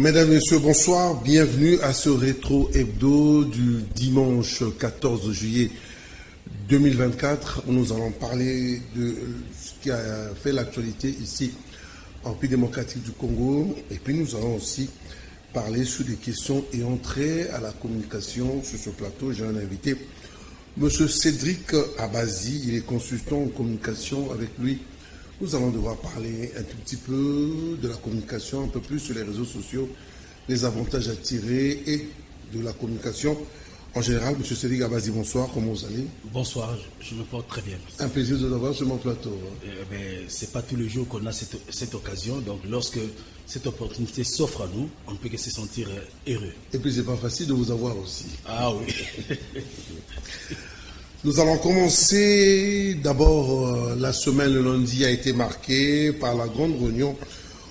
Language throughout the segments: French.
Mesdames, Messieurs, bonsoir. Bienvenue à ce rétro hebdo du dimanche 14 juillet 2024 où nous allons parler de ce qui a fait l'actualité ici en République démocratique du Congo. Et puis nous allons aussi parler sur des questions ayant trait à la communication. Sur ce plateau, j'ai un invité, M. Cédric Abazi. Il est consultant en communication. Avec lui, nous allons devoir parler un tout petit peu de la communication, un peu plus sur les réseaux sociaux, les avantages à tirer et de la communication en général. M. Cédric Abazi, bonsoir, comment vous allez? Bonsoir, je me porte très bien. Un plaisir de vous avoir sur mon plateau. Ce n'est pas tous les jours qu'on a cette occasion, donc lorsque cette opportunité s'offre à nous, on ne peut que se sentir heureux. Et puis, ce n'est pas facile de vous avoir aussi. Ah oui. Nous allons commencer. D'abord, la semaine, le lundi, a été marquée par la grande réunion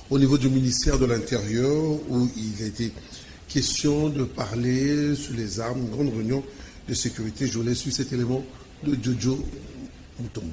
au niveau du ministère de l'Intérieur où il a été question de parler sur les armes, une grande réunion de sécurité. Je vous laisse sur cet élément de Jojo Mutombo.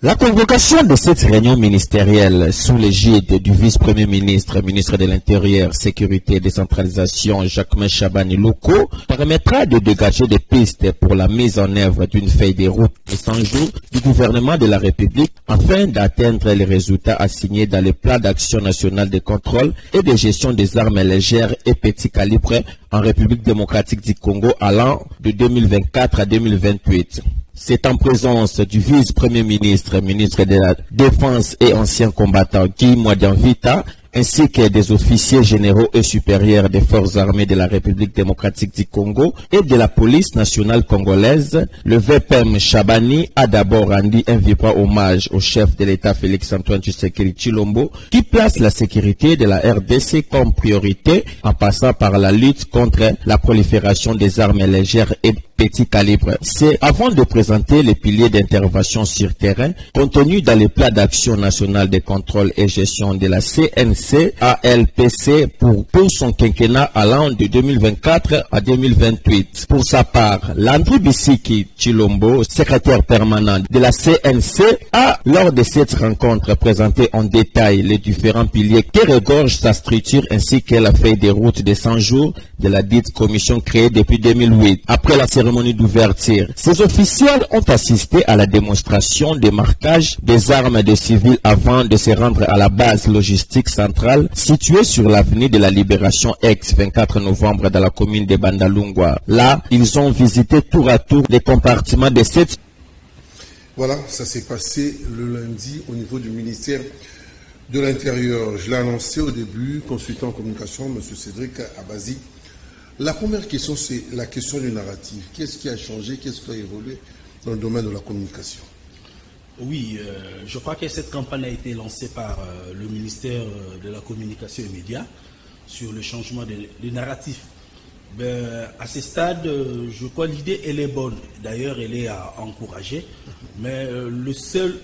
La convocation de cette réunion ministérielle sous l'égide du vice-premier ministre, ministre de l'Intérieur, Sécurité et Décentralisation, Jacquemain Chabani Loko, permettra de dégager des pistes pour la mise en œuvre d'une feuille de route de 100 jours du gouvernement de la République afin d'atteindre les résultats assignés dans le plan d'action national de contrôle et de gestion des armes légères et petits calibres en République démocratique du Congo allant de 2024 à 2028. C'est en présence du vice-premier ministre, ministre de la Défense et ancien combattant Guy Mwadianvita, ainsi que des officiers généraux et supérieurs des forces armées de la République démocratique du Congo et de la police nationale congolaise, le VPM Chabani a d'abord rendu un vibrant hommage au chef de l'État Félix-Antoine Tshisekedi Tshilombo, qui place la sécurité de la RDC comme priorité en passant par la lutte contre la prolifération des armes légères et petits calibres. C'est avant de présenter les piliers d'intervention sur terrain contenus dans le plan d'action national de contrôle et gestion de la CNC ALPC pour son quinquennat allant de 2024 à 2028. Pour sa part, Landry Bisiki Tshilombo, secrétaire permanent de la CNC, a lors de cette rencontre présenté en détail les différents piliers qui regorgent sa structure ainsi que la feuille de route de 100 jours de la dite commission créée depuis 2008. Après la cérémonie d'ouverture, ces officiels ont assisté à la démonstration des marquages des armes de civils avant de se rendre à la base logistique centrale située sur l'avenue de la Libération ex-24 novembre dans la commune de Bandalungwa. Là, ils ont visité tour à tour les compartiments de cette... Voilà, ça s'est passé le lundi au niveau du ministère de l'Intérieur. Je l'ai annoncé au début, consultant en communication, M. Cédric Abazi. La première question, c'est la question du narratif. Qu'est-ce qui a changé, qu'est-ce qui a évolué dans le domaine de la communication? Oui, je crois que cette campagne a été lancée par le ministère de la Communication et Médias sur le changement des narratifs. À ce stade, je crois que l'idée, elle est bonne. D'ailleurs, elle est à encourager. Mais le seul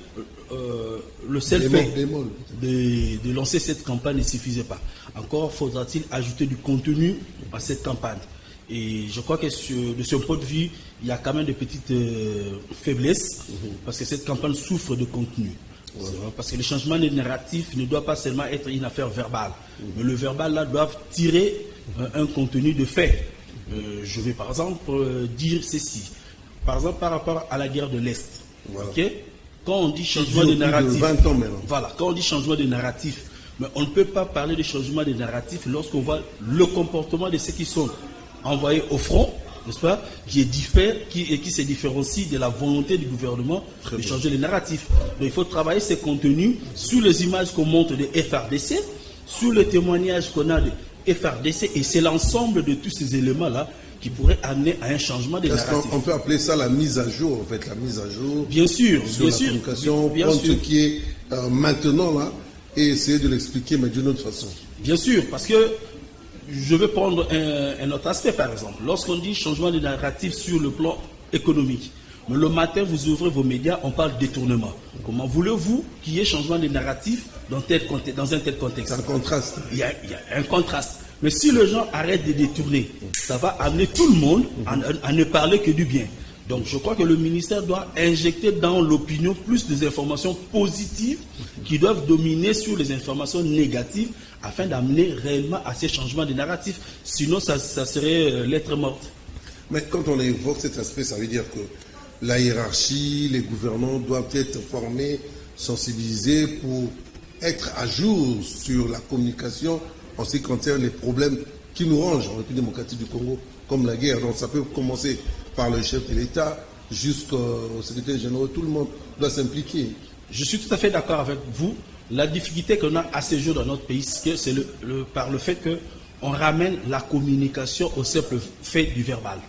fait de lancer cette campagne ne suffisait pas. Encore faudra-t-il ajouter du contenu à cette campagne. Et je crois que de ce point de vue, il y a quand même de petites faiblesses, parce que cette campagne souffre de contenu. Parce que le changement des narratifs ne doit pas seulement être une affaire verbale, mais le verbal là doit tirer un contenu de fait. Je vais par exemple dire ceci. Par exemple, par rapport à la guerre de l'Est. Voilà. Okay? Quand on dit changement de narratif, 20 ans maintenant. Voilà, quand on dit changement de narratif, mais on ne peut pas parler de changement de narratif lorsqu'on voit le comportement de ceux qui sont envoyés au front, n'est-ce pas, qui se différencie de la volonté du gouvernement de changer les narratifs. Donc il faut travailler ces contenus sur les images qu'on montre de FRDC, sur les témoignages qu'on a de FRDC, et c'est l'ensemble de tous ces éléments-là qui pourrait amener à un changement des narratifs. On peut appeler ça la mise à jour, en fait, la mise à jour. Bien sûr, sur la communication, prendre ce qui est maintenant là et essayer de l'expliquer, mais d'une autre façon. Bien sûr, parce que je vais prendre un autre aspect, par exemple. Lorsqu'on dit changement de narratif sur le plan économique, mais le matin, vous ouvrez vos médias, on parle détournement. Comment voulez-vous qu'il y ait changement de narratif dans un tel contexte? C'est un contraste. Il y a un contraste. Mais si les gens arrêtent de détourner, ça va amener tout le monde à ne parler que du bien. Donc je crois que le ministère doit injecter dans l'opinion plus des informations positives qui doivent dominer sur les informations négatives afin d'amener réellement à ces changements de narratifs. Sinon, ça serait lettre morte. Mais quand on évoque cet aspect, ça veut dire que la hiérarchie, les gouvernants doivent être formés, sensibilisés pour être à jour sur la communication en ce qui concerne les problèmes qui nous rangent en République démocratique du Congo, comme la guerre. Donc ça peut commencer par le chef de l'État jusqu'au secrétaire général. Tout le monde doit s'impliquer. Je suis tout à fait d'accord avec vous. La difficulté qu'on a à ce jour dans notre pays, c'est par le fait qu'on ramène la communication au simple fait du verbal.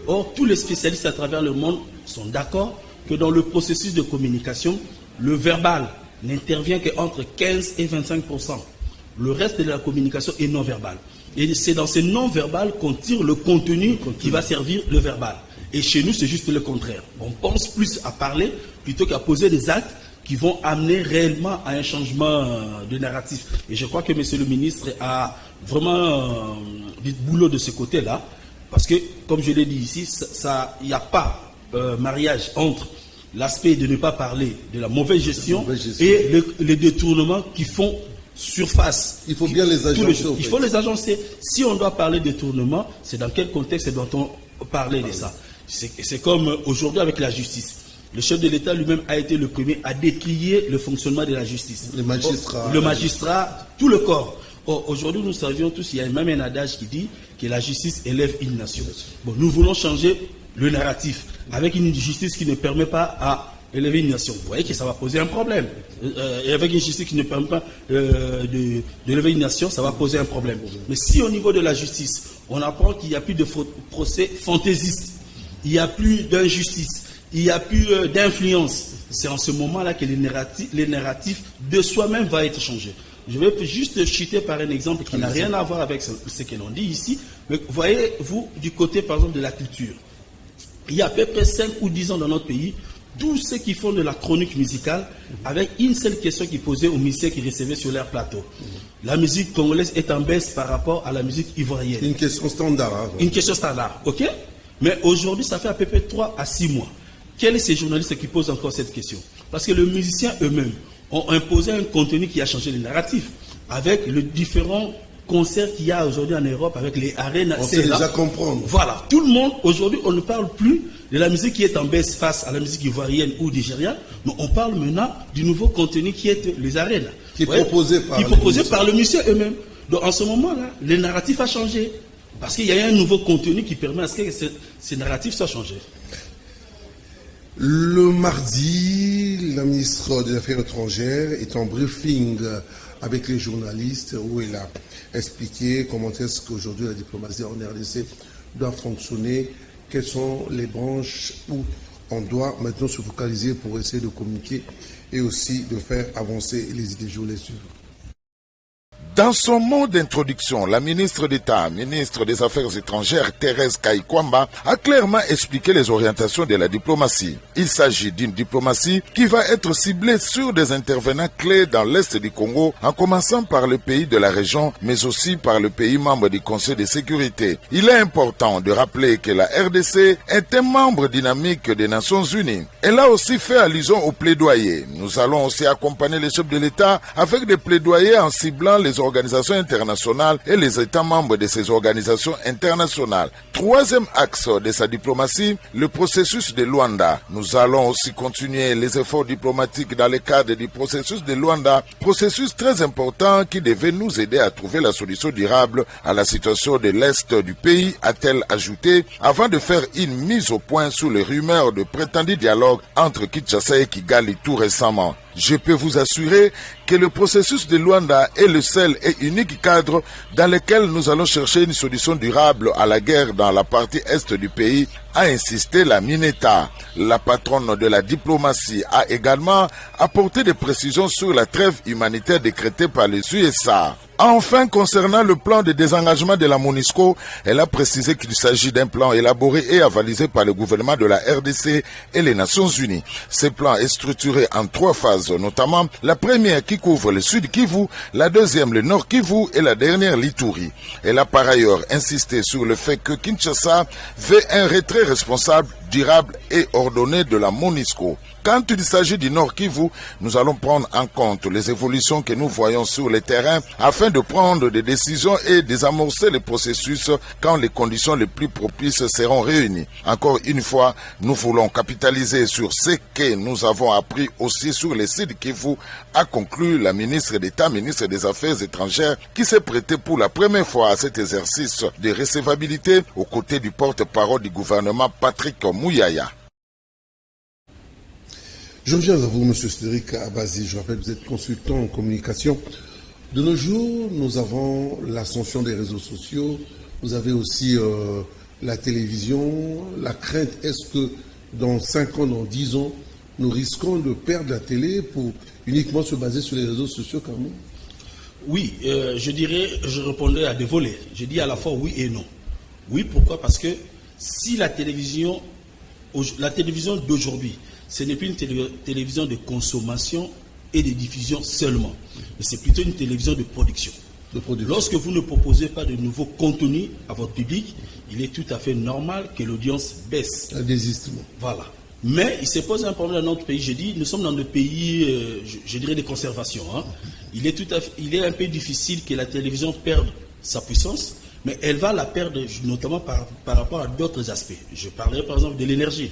Or, tous les spécialistes à travers le monde sont d'accord que dans le processus de communication, le verbal n'intervient qu'entre 15 et 25%. Le reste de la communication est non-verbal. Et c'est dans ce non-verbal qu'on tire le contenu qui va servir le verbal. Et chez nous, c'est juste le contraire. On pense plus à parler plutôt qu'à poser des actes qui vont amener réellement à un changement de narratif. Et je crois que M. le ministre a vraiment du boulot de ce côté-là. Parce que, comme je l'ai dit ici, il n'y a pas mariage entre l'aspect de ne pas parler de la mauvaise gestion, et les détournements qui font surface. Il faut bien les agencer. Il faut les agencer. Si on doit parler de détournement, c'est dans quel contexte doit-on parler de ça? C'est comme aujourd'hui avec la justice. Le chef de l'État lui-même a été le premier à décrier le fonctionnement de la justice. Les magistrats. Le magistrat, tout le corps. Aujourd'hui, nous savions tous, il y a même un adage qui dit que la justice élève une nation. Bon, nous voulons changer le narratif avec une justice qui ne permet pas à élever une nation. Vous voyez que ça va poser un problème. Et avec une justice qui ne permet pas d'élever une nation, ça va poser un problème. Mais si au niveau de la justice, on apprend qu'il n'y a plus de procès fantaisistes, il n'y a plus d'injustice, il n'y a plus d'influence, c'est en ce moment-là que les narratifs de soi-même vont être changés. Je vais juste citer par un exemple qui n'a rien à voir avec ce que l'on dit ici. Mais voyez-vous, du côté, par exemple, de la culture, il y a à peu près 5 ou 10 ans dans notre pays, tous ceux qui font de la chronique musicale, avec une seule question qui posait aux musiciens qui recevaient sur leur plateau. La musique congolaise est en baisse par rapport à la musique ivoirienne. Une question standard. Hein, une question standard, ok? Mais aujourd'hui, ça fait à peu près 3 à 6 mois. Quels sont ces journalistes qui posent encore cette question? Parce que les musiciens eux-mêmes ont imposé un contenu qui a changé les narratifs, avec les différents concerts qu'il y a aujourd'hui en Europe, avec les arènes. On sait déjà comprendre. Voilà, tout le monde, aujourd'hui, on ne parle plus de la musique qui est en baisse face à la musique ivoirienne ou nigériane, mais on parle maintenant du nouveau contenu qui est les arènes. Qui est proposé par le musicien eux-mêmes. Donc en ce moment-là, le narratif a changé. Parce qu'il y a un nouveau contenu qui permet à ce que ces narratifs soient changés. Le mardi, la ministre des Affaires étrangères est en briefing avec les journalistes où elle a expliqué comment est-ce qu'aujourd'hui la diplomatie en RDC doit fonctionner, quelles sont les branches où on doit maintenant se focaliser pour essayer de communiquer et aussi de faire avancer les idées journalistes. Dans son mot d'introduction, la ministre d'État, ministre des Affaires étrangères, Thérèse Kayikwamba, a clairement expliqué les orientations de la diplomatie. Il s'agit d'une diplomatie qui va être ciblée sur des intervenants clés dans l'Est du Congo, en commençant par le pays de la région, mais aussi par le pays membre du Conseil de sécurité. Il est important de rappeler que la RDC est un membre dynamique des Nations Unies. Elle a aussi fait allusion au plaidoyer. Nous allons aussi accompagner les chefs de l'État avec des plaidoyers en ciblant les organisations internationales et les États membres de ces organisations internationales. Troisième axe de sa diplomatie, le processus de Luanda. Nous allons aussi continuer les efforts diplomatiques dans le cadre du processus de Luanda, processus très important qui devait nous aider à trouver la solution durable à la situation de l'Est du pays, a-t-elle ajouté, avant de faire une mise au point sur les rumeurs de prétendu dialogue entre Kinshasa et Kigali tout récemment. Je peux vous assurer que le processus de Luanda est le seul et unique cadre dans lequel nous allons chercher une solution durable à la guerre dans la partie est du pays, a insisté la Mineta. La patronne de la diplomatie a également apporté des précisions sur la trêve humanitaire décrétée par les USA. Enfin, concernant le plan de désengagement de la MONUSCO, elle a précisé qu'il s'agit d'un plan élaboré et avalisé par le gouvernement de la RDC et les Nations Unies. Ce plan est structuré en 3 phases, notamment la première qui couvre le Sud Kivu, la deuxième le Nord Kivu et la dernière l'Ituri. Elle a par ailleurs insisté sur le fait que Kinshasa veut un retrait responsable, durable et ordonné de la MONUSCO. Quand il s'agit du Nord Kivu, nous allons prendre en compte les évolutions que nous voyons sur le terrain afin de prendre des décisions et désamorcer le processus quand les conditions les plus propices seront réunies. Encore une fois, nous voulons capitaliser sur ce que nous avons appris aussi sur le Sud Kivu, a conclu la ministre d'État, ministre des Affaires étrangères, qui s'est prêtée pour la première fois à cet exercice de recevabilité aux côtés du porte-parole du gouvernement Patrick Mouyaya. Je reviens à vous, M. Cédric Abazi. Je rappelle que vous êtes consultant en communication. De nos jours, nous avons l'ascension des réseaux sociaux. Vous avez aussi la télévision. La crainte, est-ce que dans 5 ans, dans 10 ans, nous risquons de perdre la télé pour uniquement se baser sur les réseaux sociaux quand même? Oui, je dirais, je répondrai à des volets. Je dis à la fois oui et non. Oui, pourquoi? Parce que si la télévision d'aujourd'hui, ce n'est plus une télévision de consommation et de diffusion seulement, mais c'est plutôt une télévision de production. Lorsque vous ne proposez pas de nouveaux contenus à votre public, il est tout à fait normal que l'audience baisse. Un désistement. Voilà. Mais il se pose un problème dans notre pays. Je dis, nous sommes dans des pays, je dirais, de conservation. Hein. Il est un peu difficile que la télévision perde sa puissance, mais elle va la perdre notamment par rapport à d'autres aspects. Je parlerai par exemple de l'énergie.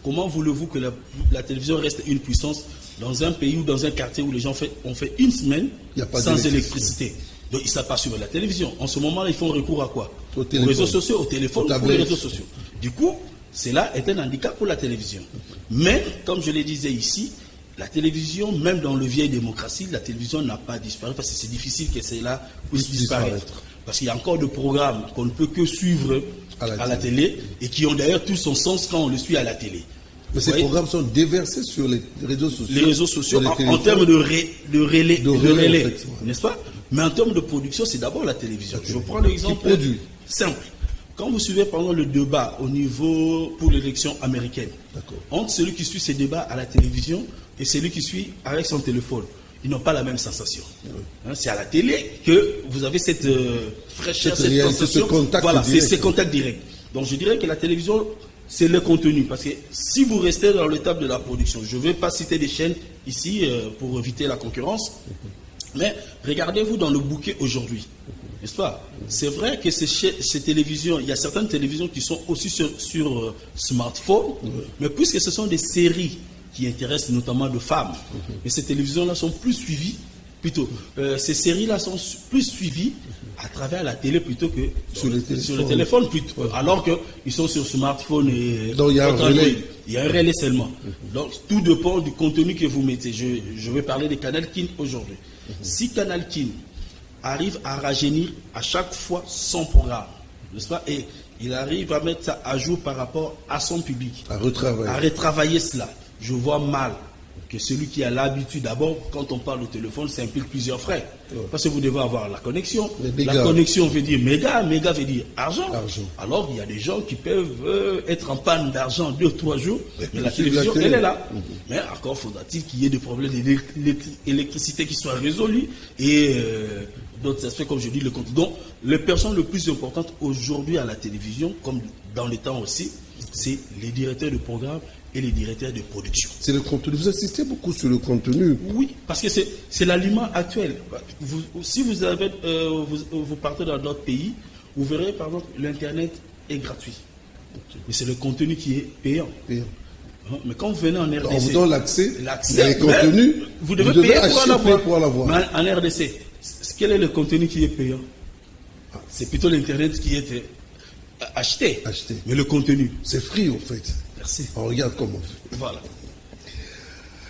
Comment voulez-vous que la télévision reste une puissance dans un pays ou dans un quartier où les gens ont fait une semaine sans électricité? Donc ils ne savent pas suivre la télévision. En ce moment, ils font recours à quoi? Aux réseaux sociaux, au téléphone, pour les réseaux sociaux. Du coup, cela est un handicap pour la télévision. Mais, comme je le disais ici, la télévision, même dans le vieille démocratie, la télévision n'a pas disparu parce que c'est difficile que cela puisse disparaître. Parce qu'il y a encore des programmes qu'on ne peut que suivre à la télé et qui ont d'ailleurs tout son sens quand on le suit à la télé. Mais ces programmes sont déversés sur les réseaux sociaux. Les réseaux sociaux, en termes de relais, n'est-ce pas? Mais en termes de production, c'est d'abord la télévision. Je prends l'exemple simple. Quand vous suivez par exemple le débat au niveau pour l'élection américaine, entre celui qui suit ces débats à la télévision et celui qui suit avec son téléphone, ils n'ont pas la même sensation. Hein, c'est à la télé que vous avez cette fraîcheur, cette sensation. Voilà, c'est ce contact direct. Donc je dirais que la télévision, c'est le contenu. Parce que si vous restez dans l'étape de la production, je ne vais pas citer des chaînes ici pour éviter la concurrence, mais regardez-vous dans le bouquet aujourd'hui. N'est-ce pas? C'est vrai que ces télévisions, il y a certaines télévisions qui sont aussi sur smartphone, mais puisque ce sont des séries qui intéressent notamment de femmes, et ces télévisions-là sont plus suivies, ces séries-là sont plus suivies à travers la télé plutôt que sur le téléphone, alors qu'ils sont sur smartphone et donc il y a un relais. Il y a un relais seulement. Donc tout dépend du contenu que vous mettez. Je vais parler de Canal Kin aujourd'hui. Si Canal Kin arrive à rajeunir à chaque fois son programme, n'est-ce pas, et il arrive à mettre ça à jour par rapport à son public, à retravailler cela, je vois mal que celui qui a l'habitude, d'abord, quand on parle au téléphone, ça implique plusieurs frais. Parce que vous devez avoir la connexion. La connexion veut dire méga, méga veut dire argent. Alors, il y a des gens qui peuvent être en panne d'argent 2-3 jours, mais la télévision, elle est là. Mais encore faudra-t-il qu'il y ait des problèmes d'électricité qui soient résolus et d'autres aspects, comme je dis, le compte. Donc, les personnes les plus importantes aujourd'hui à la télévision, comme dans les temps aussi, c'est les directeurs de programme et les directeurs de production. C'est le contenu. Vous insistez beaucoup sur le contenu. Oui, parce que c'est l'aliment actuel. Si vous partez dans d'autres pays, vous verrez par exemple l'Internet est gratuit. Mais c'est le contenu qui est payant. Mais quand vous venez en RDC, on vous donne l'accès, les contenus, vous devez payer pour en avoir. Mais en RDC, quel est le contenu qui est payant? C'est plutôt l'Internet qui est acheté. Mais le contenu, c'est free en fait. Merci. On regarde comment on fait. Voilà.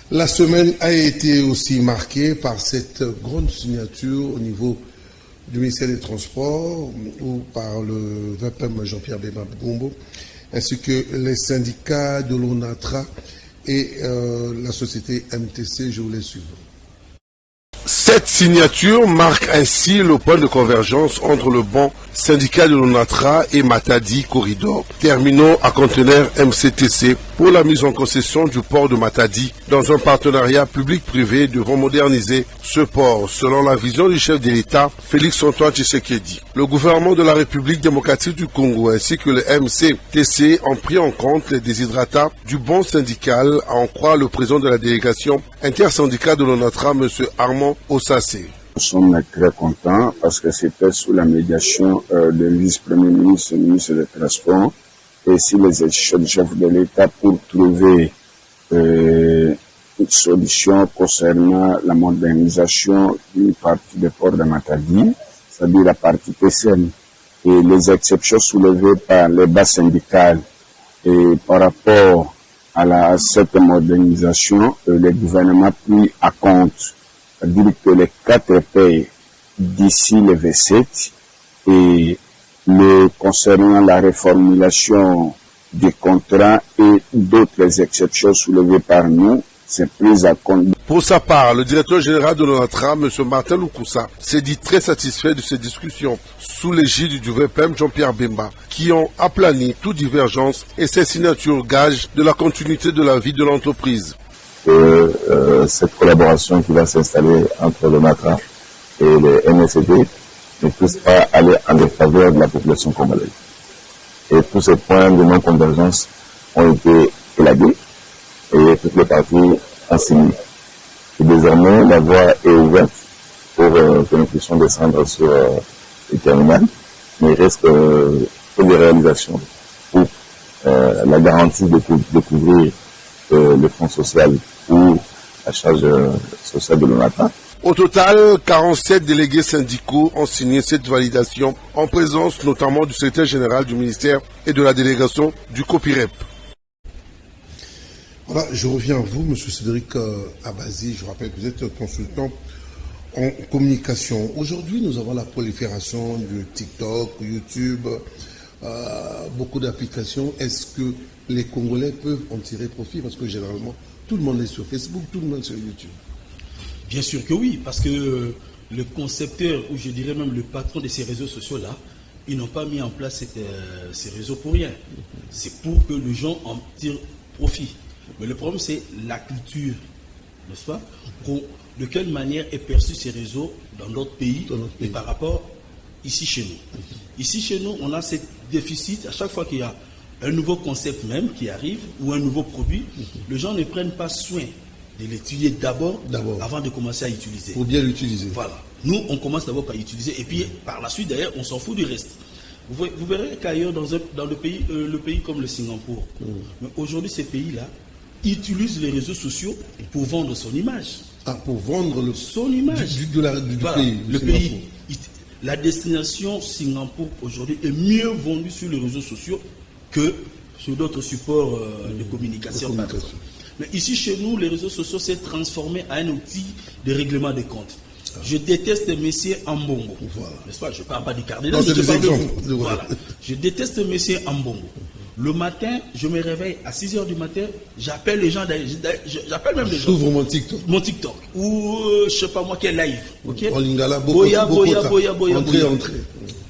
La semaine a été aussi marquée par cette grande signature au niveau du ministère des Transports ou par le VPM Jean-Pierre Bemba Gombo, ainsi que les syndicats de l'ONATRA et la société MTC. Je vous laisse suivre. Cette signature marque ainsi le point de convergence entre le banc syndical de l'ONATRA et Matadi Corridor, terminaux à conteneurs MCTC pour la mise en concession du port de Matadi. Dans un partenariat public-privé devant moderniser ce port, selon la vision du chef de l'État, Félix-Antoine Tshisekedi. Le gouvernement de la République démocratique du Congo ainsi que le MCTC ont pris en compte les déshydratats du banc syndical, à en croire le président de la délégation intersyndicale de l'ONATRA, M. Armand Osassé. Nous sommes très contents parce que c'était sous la médiation du vice-premier ministre, ministre des Transports, et si les chefs de l'État pour trouver une solution concernant la modernisation d'une partie du port de Matadi, c'est-à-dire la partie PCN, et les exceptions soulevées par les bas syndicales et par rapport à cette modernisation, le gouvernement a pris à compte, c'est-à-dire que les 4 pays d'ici le V7 et concernant la reformulation des contrats et d'autres exceptions soulevées par nous, c'est pris à compte. Pour sa part, le directeur général de l'ONATRA, M. Martin Lukusa, s'est dit très satisfait de ces discussions sous l'égide du VPM Jean-Pierre Bemba, qui ont aplani toute divergence et ces signatures gagent de la continuité de la vie de l'entreprise. Cette collaboration qui va s'installer entre l'ONATRA et le MSD ne puisse pas aller en défaveur de la population congolaise. Et tous ces points de non-convergence ont été élagués et toutes les parties ont signé. Et désormais, la voie est ouverte pour que nous puissions descendre sur les terminales, mais il reste que des réalisations pour la garantie de couvrir le fonds social ou la charge sociale de l'ONATRA. Au total, 47 délégués syndicaux ont signé cette validation en présence notamment du secrétaire général du ministère et de la délégation du COPIREP. Voilà, je reviens à vous, M. Cédric Abazi. Je rappelle que vous êtes consultant en communication. Aujourd'hui, nous avons la prolifération de TikTok, YouTube, beaucoup d'applications. Est-ce que les Congolais peuvent en tirer profit? Parce que généralement, tout le monde est sur Facebook, tout le monde est sur YouTube. Bien sûr que oui, parce que le concepteur, ou je dirais même le patron de ces réseaux sociaux-là, ils n'ont pas mis en place ces réseaux pour rien. C'est pour que les gens en tirent profit. Mais le problème, c'est la culture, n'est-ce pas? De quelle manière est perçu ces réseaux dans d'autres pays et par rapport ici chez nous. Ici chez nous, on a ce déficit. À chaque fois qu'il y a un nouveau concept même qui arrive ou un nouveau produit, les gens ne prennent pas soin de l'étudier d'abord avant de commencer à utiliser. Pour bien l'utiliser. Voilà. Nous, on commence d'abord par utiliser et puis par la suite, d'ailleurs, on s'en fout du reste. Vous verrez qu'ailleurs, dans le pays comme le Singapour, mais aujourd'hui, ces pays-là utilisent les réseaux sociaux pour vendre son image. Ah, pour vendre son image. Du voilà, pays. Le pays. La destination Singapour aujourd'hui est mieux vendue sur les réseaux sociaux que sur d'autres supports de communication. Mais ici, chez nous, les réseaux sociaux s'est transformé en un outil de règlement des comptes. Je déteste messieurs Ambongo. Voilà. N'est-ce pas? Je ne parle pas du cardinal, mais je parle de vous. Voilà. Je déteste messieurs Ambongo. Le matin, je me réveille à 6h du matin, j'appelle les gens, j'appelle même les gens. J'ouvre mon TikTok. Mon TikTok. Ou, je ne sais pas moi, quel live. Ok? En lingala, Boya. Entrée.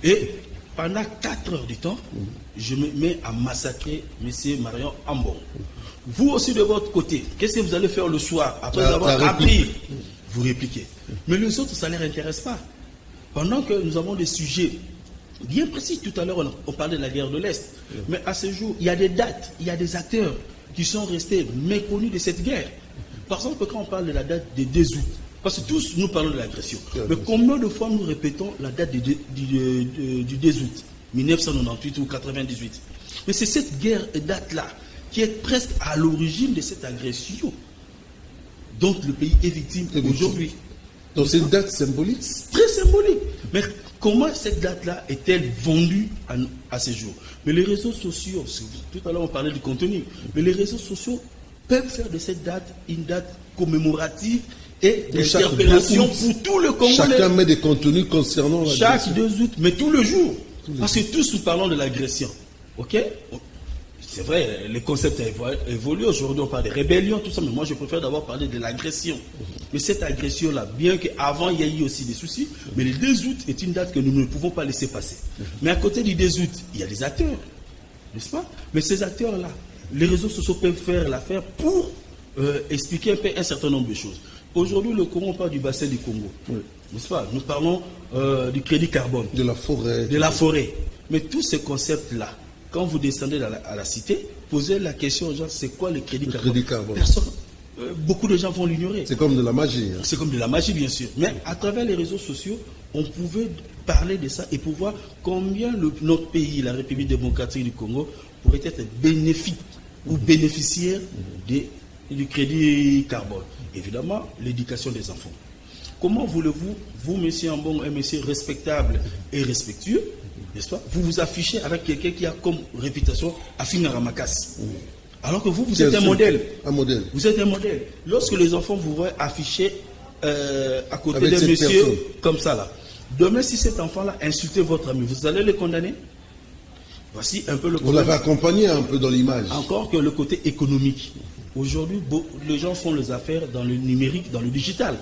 Et pendant 4 heures du temps, je me mets à massacrer monsieur Marion Ambongo. Vous aussi de votre côté, qu'est-ce que vous allez faire le soir après avoir appris? Vous répliquez. Mais les autres, ça ne les intéresse pas. Pendant que nous avons des sujets bien précis, tout à l'heure on parlait de la guerre de l'Est, mais à ce jour, il y a des dates, il y a des acteurs qui sont restés méconnus de cette guerre. Par exemple, quand on parle de la date des 2 août, parce que tous nous parlons de l'agression, mais combien de fois nous répétons la date du 2 août 1998 ou 98? Mais c'est cette guerre date-là qui est presque à l'origine de cette agression dont le pays est victime aujourd'hui. Donc c'est une date symbolique? Très symbolique. Mais comment cette date-là est-elle vendue à ces jours? Mais les réseaux sociaux, tout à l'heure on parlait du contenu, mais les réseaux sociaux peuvent faire de cette date une date commémorative et d'interpellation pour tout le Congolais. Chacun met des contenus concernant l'agression. Chaque 2 août, mais tout le jour. Parce que tous nous parlons de l'agression. Ok? c'est vrai, les concepts ont évolué. Aujourd'hui, on parle de rébellion, tout ça, mais moi, je préfère d'abord parler de l'agression. Mais cette agression-là, bien qu'avant, il y a eu aussi des soucis, mais le 2 août est une date que nous ne pouvons pas laisser passer. Mais à côté du 2 août, il y a des acteurs, n'est-ce pas? Mais ces acteurs-là, les réseaux sociaux peuvent faire l'affaire pour expliquer un certain nombre de choses. Aujourd'hui, le Congo, on parle du bassin du Congo, n'est-ce pas? Nous parlons du crédit carbone. De la forêt. De la forêt. Mais tous ces concepts-là, quand vous descendez à la cité, posez la question aux gens, c'est quoi le crédit carbone? Beaucoup de gens vont l'ignorer. C'est comme de la magie. Hein. C'est comme de la magie, bien sûr. Mais à travers les réseaux sociaux, on pouvait parler de ça et pour voir combien notre pays, la République démocratique du Congo, pourrait être bénéfique ou bénéficiaire du crédit carbone. Évidemment, l'éducation des enfants. Comment voulez-vous, vous, monsieur Ambongo, un monsieur respectable et respectueux, n'est-ce pas? Vous vous affichez avec quelqu'un qui a comme réputation Afina Ramakas. Alors que vous êtes un modèle. Un modèle. Vous êtes un modèle. Lorsque les enfants vous voient afficher à côté d'un monsieur comme ça là, demain si cet enfant-là insultait votre ami, vous allez le condamner? Voici un peu le problème. Vous l'avez accompagné un peu dans l'image. Encore que le côté économique. Aujourd'hui, les gens font les affaires dans le numérique, dans le digital.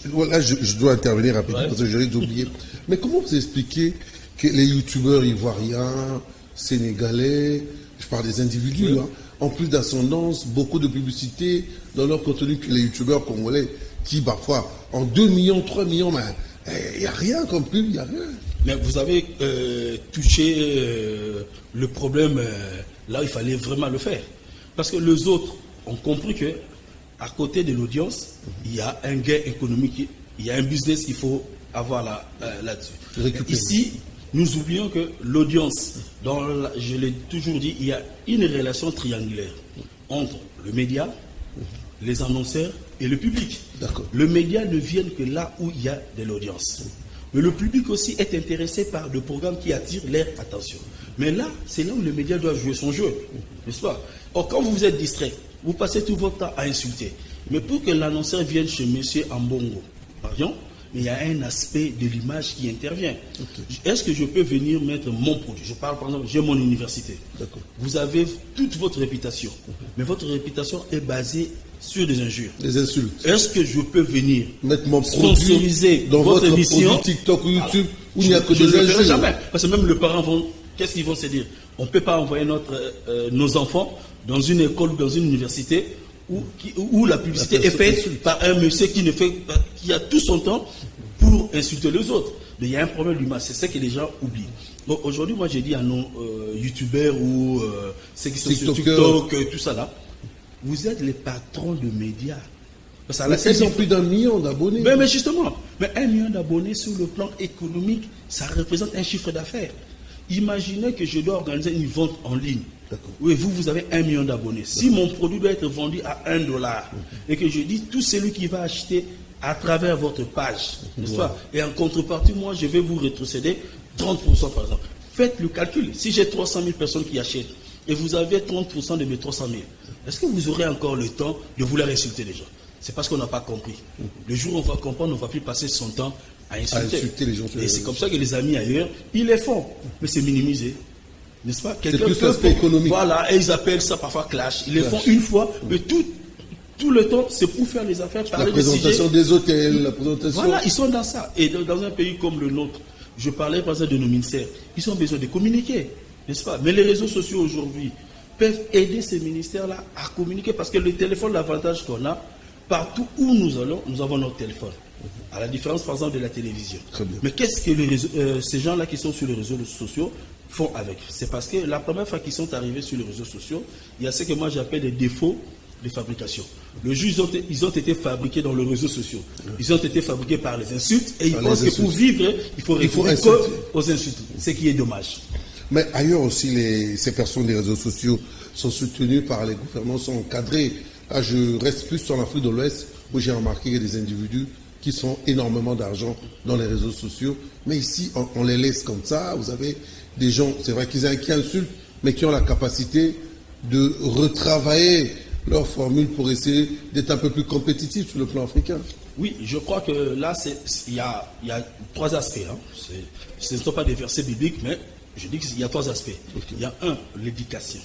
Voilà, je dois intervenir rapidement parce que je risque d'oublier. Mais comment vous expliquez que les youtubeurs ivoiriens, sénégalais, je parle des individus, hein, en plus d'ascendance, beaucoup de publicité dans leur contenu que les youtubeurs congolais, qui parfois en 2 millions, 3 millions, il n'y a rien comme pub, il n'y a rien. Mais vous avez touché le problème là où il fallait vraiment le faire. Parce que les autres ont compris que à côté de l'audience, il y a un gain économique, il y a un business qu'il faut avoir là-dessus. Ici, nous oublions que l'audience, je l'ai toujours dit, il y a une relation triangulaire entre le média, les annonceurs et le public. Le média ne vient que là où il y a de l'audience. Mais le public aussi est intéressé par des programmes qui attirent leur attention. Mais là, c'est là où le média doit jouer son jeu, n'est-ce pas? Or, quand vous êtes distrait, vous passez tout votre temps à insulter. Mais pour que l'annonceur vienne chez M. Ambongo, pardon, mais il y a un aspect de l'image qui intervient. Est-ce que je peux venir mettre mon produit? Je parle par exemple, j'ai mon université. Vous avez toute votre réputation, mais votre réputation est basée sur des injures. Des insultes. Est-ce que je peux venir mettre mon sponsoriser dans votre émission TikTok ou YouTube où il n'y a que des injures? Je ne le ferai jamais. Parce que même les parents vont, qu'est-ce qu'ils vont se dire? On ne peut pas envoyer nos enfants dans une école ou dans une université où la publicité est faite par un monsieur qui a tout son temps pour insulter les autres. Mais il y a un problème du mal, c'est ça que les gens oublient. Donc aujourd'hui, moi j'ai dit à nos youtubeurs ou ceux qui sont sur TikTok, tout ça là, vous êtes les patrons de médias. Ils ont plus d'1 million d'abonnés. Mais justement, mais 1 million d'abonnés sur le plan économique, ça représente un chiffre d'affaires. Imaginez que je dois organiser une vente en ligne. Oui, vous avez 1 million d'abonnés. Si mon produit doit être vendu à $1 et que je dis tout celui qui va acheter à travers votre page, n'est-ce pas? Et en contrepartie, moi, je vais vous rétrocéder 30% par exemple. Faites le calcul. Si j'ai 300 000 personnes qui achètent et vous avez 30% de mes 300 000, est-ce que vous aurez encore le temps de vouloir insulter les gens? C'est parce qu'on n'a pas compris. Le jour où on va comprendre, on ne va plus passer son temps à insulter les gens. Et c'est comme ça que les amis ailleurs, ils les font. Mais c'est minimisé. N'est-ce pas? C'est plus l'aspect économique. Voilà, et ils appellent ça parfois clash. Ils les font une fois, mais tout le temps, c'est pour faire les affaires, parler la présentation des hôtels, la présentation. Voilà, ils sont dans ça. Et dans un pays comme le nôtre, je parlais par exemple de nos ministères, ils ont besoin de communiquer, n'est-ce pas? Mais les réseaux sociaux aujourd'hui peuvent aider ces ministères-là à communiquer parce que le téléphone, l'avantage qu'on a, partout où nous allons, nous avons notre téléphone. À la différence, par exemple, de la télévision. Mais qu'est-ce que ces gens-là qui sont sur les réseaux sociaux font avec? C'est parce que la première fois qu'ils sont arrivés sur les réseaux sociaux, il y a ce que moi j'appelle des défauts de fabrication. Le jour, ils ont été fabriqués dans les réseaux sociaux. Ils ont été fabriqués par les insultes et ils pensent que pour vivre, il faut répondre aux insultes. Ce qui est dommage. Mais ailleurs aussi, ces personnes des réseaux sociaux sont soutenues par les gouvernements, sont encadrées. Là, je reste plus sur l'Afrique de l'Ouest où j'ai remarqué qu'il y a des individus qui font énormément d'argent dans les réseaux sociaux. Mais ici, on les laisse comme ça. Vous avez des gens, c'est vrai qui insultent, mais qui ont la capacité de retravailler leur formule pour essayer d'être un peu plus compétitifs sur le plan africain. Oui, je crois que là, il y a 3 aspects. Hein. Ce ne sont pas des versets bibliques, mais je dis qu'il y a 3 aspects. Il y a un, l'éducation.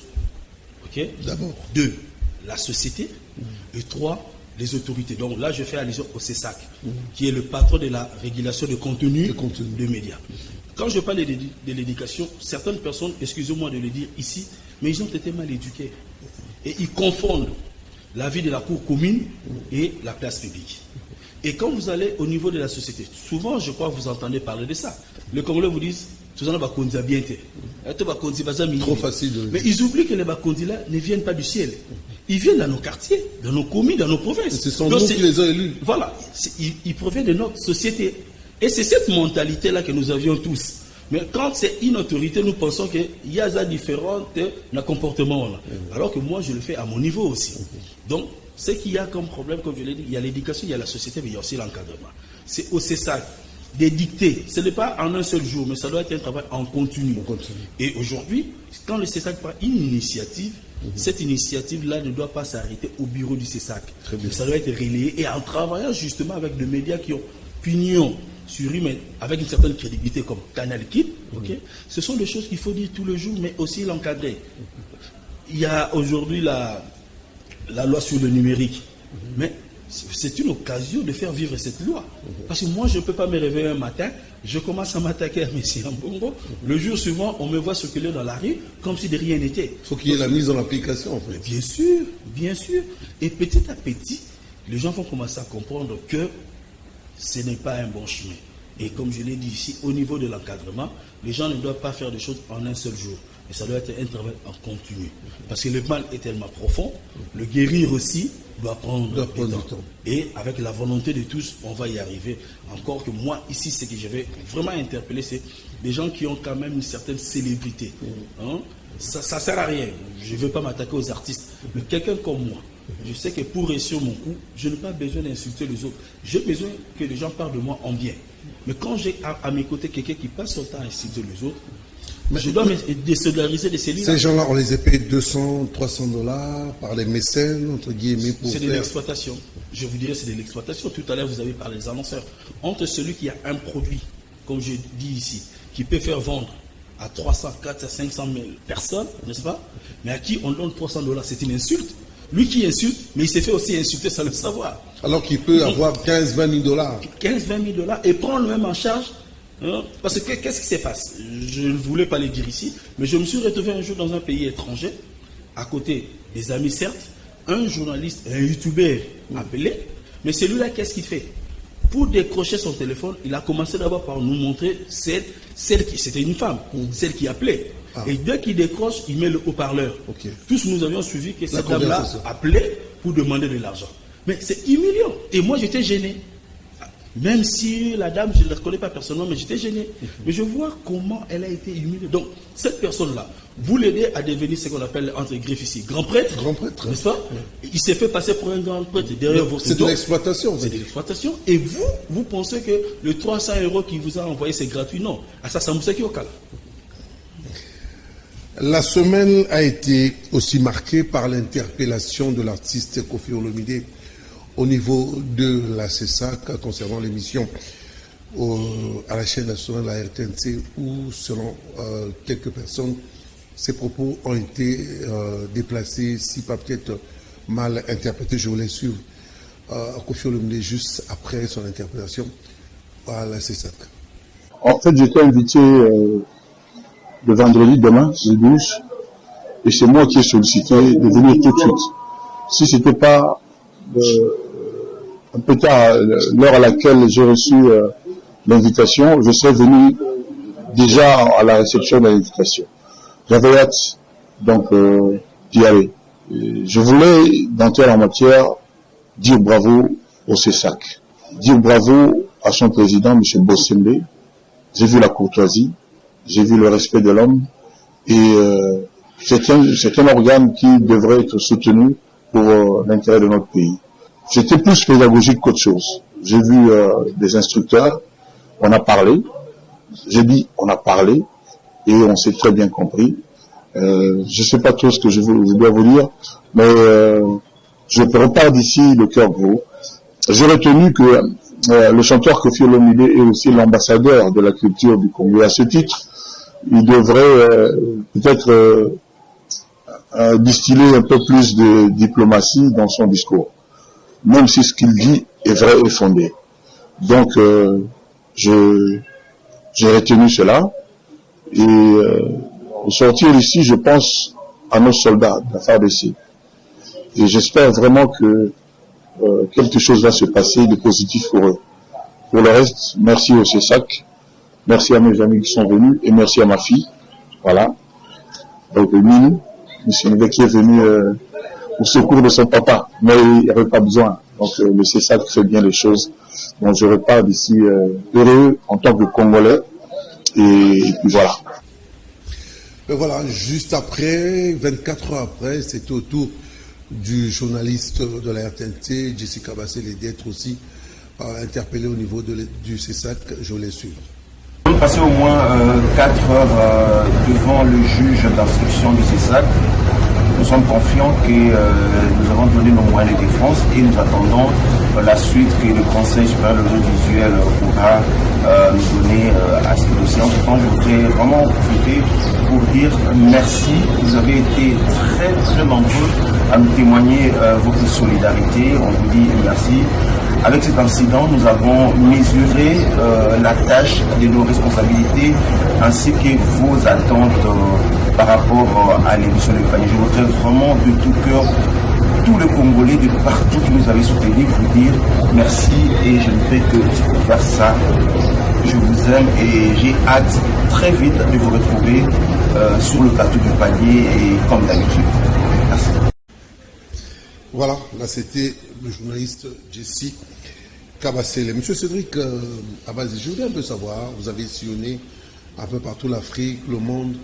Ok. D'abord. 2, la société. Et 3, les autorités. Donc là, je fais allusion au CESAC, qui est le patron de la régulation de contenu de médias. Quand je parle de l'éducation, certaines personnes, excusez-moi de le dire ici, mais ils ont été mal éduqués. Et ils confondent la vie de la cour commune et la place publique. Et quand vous allez au niveau de la société, souvent, je crois que vous entendez parler de ça. Les Congolais vous disent, tout ça, bien. Trop facile de... Mais ils oublient que les Bakondi là ne viennent pas du ciel. Ils viennent dans nos quartiers, dans nos communes, dans nos provinces. Ce sont nous qui les ont élus. Voilà, ils proviennent de notre société. Et c'est cette mentalité-là que nous avions tous. Mais quand c'est une autorité, nous pensons qu'il y a des différents comportements. Là. Alors que moi, je le fais à mon niveau aussi. Donc, ce qu'il y a comme problème, comme je l'ai dit, il y a l'éducation, il y a la société, mais il y a aussi l'encadrement. C'est au CESAC d'édicter. Ce n'est pas en un seul jour, mais ça doit être un travail en continu. Et aujourd'hui, quand le CESAC prend une initiative, cette initiative-là ne doit pas s'arrêter au bureau du CESAC. Ça doit être relayé. Et en travaillant justement avec des médias qui ont pignon sur lui, mais avec une certaine crédibilité comme Canal Kid, ce sont des choses qu'il faut dire tous les jours, mais aussi l'encadrer. Il y a aujourd'hui la loi sur le numérique, mais c'est une occasion de faire vivre cette loi. Parce que moi, je ne peux pas me réveiller un matin, je commence à m'attaquer à M. Ambongo. Le jour suivant, on me voit circuler dans la rue comme si de rien n'était. Il faut qu'il y ait la mise en application, en fait. Bien sûr, bien sûr. Et petit à petit, les gens vont commencer à comprendre que ce n'est pas un bon chemin. Et comme je l'ai dit ici, au niveau de l'encadrement, les gens ne doivent pas faire des choses en un seul jour. Et ça doit être un travail en continu. Parce que le mal est tellement profond, le guérir aussi doit prendre du temps. Et avec la volonté de tous, on va y arriver. Encore que moi, ici, ce que je vais vraiment interpeller, c'est des gens qui ont quand même une certaine célébrité. Hein? Ça ne sert à rien. Je ne veux pas m'attaquer aux artistes. Mais quelqu'un comme moi, je sais que pour réussir mon coup, je n'ai pas besoin d'insulter les autres. J'ai besoin que les gens parlent de moi en bien. Mais quand j'ai à mes côtés quelqu'un qui passe son temps à insulter les autres, je dois me désolidariser de ces lignes. Ces gens-là, on les a payés 200, 300 $ par les mécènes, entre guillemets, pour c'est de l'exploitation. Je vous dirais, c'est de l'exploitation. Tout à l'heure, vous avez parlé des annonceurs. Entre celui qui a un produit, comme je dis ici, qui peut faire vendre à 300, 400, 500 000 personnes, n'est-ce pas? Mais à qui on donne 300 $, c'est une insulte. Lui qui insulte, mais il s'est fait aussi insulter sans le savoir. Alors qu'il peut avoir 15, 20 000 $. 15, 20 000 $ et prendre même en charge. Hein? Parce que qu'est-ce qui se passe? Je ne voulais pas le dire ici, mais je me suis retrouvé un jour dans un pays étranger, à côté des amis certes, un journaliste, un youtubeur appelé, mais celui-là, qu'est-ce qu'il fait? Pour décrocher son téléphone, il a commencé d'abord par nous montrer celle qui, c'était une femme, celle qui appelait. Et dès qu'il décroche, il met le haut-parleur. Tous nous avions suivi que cette dame-là appelait pour demander de l'argent. Mais c'est humiliant. Et moi, j'étais gêné. Même si la dame, je ne la connais pas personnellement, mais j'étais gêné. Mais je vois comment elle a été humiliée. Donc, cette personne-là, vous l'aidez à devenir ce qu'on appelle, entre griffes ici, grand prêtre. Grand prêtre. N'est-ce pas? Il s'est fait passer pour un grand prêtre derrière votre dos. C'est de l'exploitation. C'est de l'exploitation. Et vous pensez que le 300 € qu'il vous a envoyé, c'est gratuit? Non. À ça, ça me sait qui au cas. La semaine a été aussi marquée par l'interpellation de l'artiste Koffi Olomide au niveau de la CESAC concernant l'émission à la chaîne nationale, la RTNC, où selon quelques personnes, ces propos ont été déplacés, si pas peut-être mal interprétés. Je voulais suivre Koffi Olomide juste après son interpellation à la CESAC. En fait, j'étais invité le vendredi demain, le 12, et c'est moi qui ai sollicité de venir tout de suite. Si ce n'était pas un peu tard, l'heure à laquelle j'ai reçu l'invitation, je serais venu déjà à la réception de l'invitation. J'avais hâte donc d'y aller. Et je voulais, d'entrer en matière, dire bravo au CESAC, dire bravo à son président, M. Bossembe. J'ai vu la courtoisie, j'ai vu le respect de l'homme, et c'est un organe qui devrait être soutenu pour l'intérêt de notre pays. J'étais plus pédagogique qu'autre chose. J'ai vu des instructeurs, on a parlé, j'ai dit on a parlé, et on s'est très bien compris. Je ne sais pas tout ce que je dois vous dire, mais je repars d'ici le cœur gros. J'ai retenu que le chanteur Koffi Olomide est aussi l'ambassadeur de la culture du Congo. À ce titre, il devrait peut-être distiller un peu plus de diplomatie dans son discours, même si ce qu'il dit est vrai et fondé. Donc, j'ai retenu cela, et au sortir d'ici, je pense à nos soldats de la FARDC. Et j'espère vraiment que quelque chose va se passer de positif pour eux. Pour le reste, merci au CESAC, merci à mes amis qui sont venus, et merci à ma fille. Voilà. Donc, Mine, M. qui est venu au secours de son papa, mais il n'y avait pas besoin. Donc, le CESAC fait bien les choses. Donc, je repars d'ici heureux en tant que Congolais. Et puis voilà. Et voilà, juste après, 24 heures après, c'était au tour du journaliste de la RTNT, Jessica Bassel, d'être aussi interpellé au niveau du CESAC. Je les suis. Nous avons passé au moins 4 heures devant le juge d'instruction du CESAC. Nous sommes confiants que nous avons donné nos moyens de défense et nous attendons la suite que le Conseil supérieur de l'audiovisuel pourra nous donner à ce dossier. En tout cas, je voudrais vraiment profiter pour dire merci. Vous avez été très très nombreux à nous témoigner votre solidarité. On vous dit merci. Avec cet incident, nous avons mesuré la tâche de nos responsabilités ainsi que vos attentes par rapport à l'émission de panier. Je voudrais vraiment de tout cœur, tous les Congolais de partout qui nous avaient soutenus, vous dire merci et je ne fais que faire ça. Je vous aime et j'ai hâte très vite de vous retrouver sur le plateau du panier et comme d'habitude. Merci. Voilà, là c'était le journaliste Jessie Kabassele. Monsieur Cédric Abazi, je voudrais un peu savoir, vous avez sillonné un peu partout l'Afrique, le monde,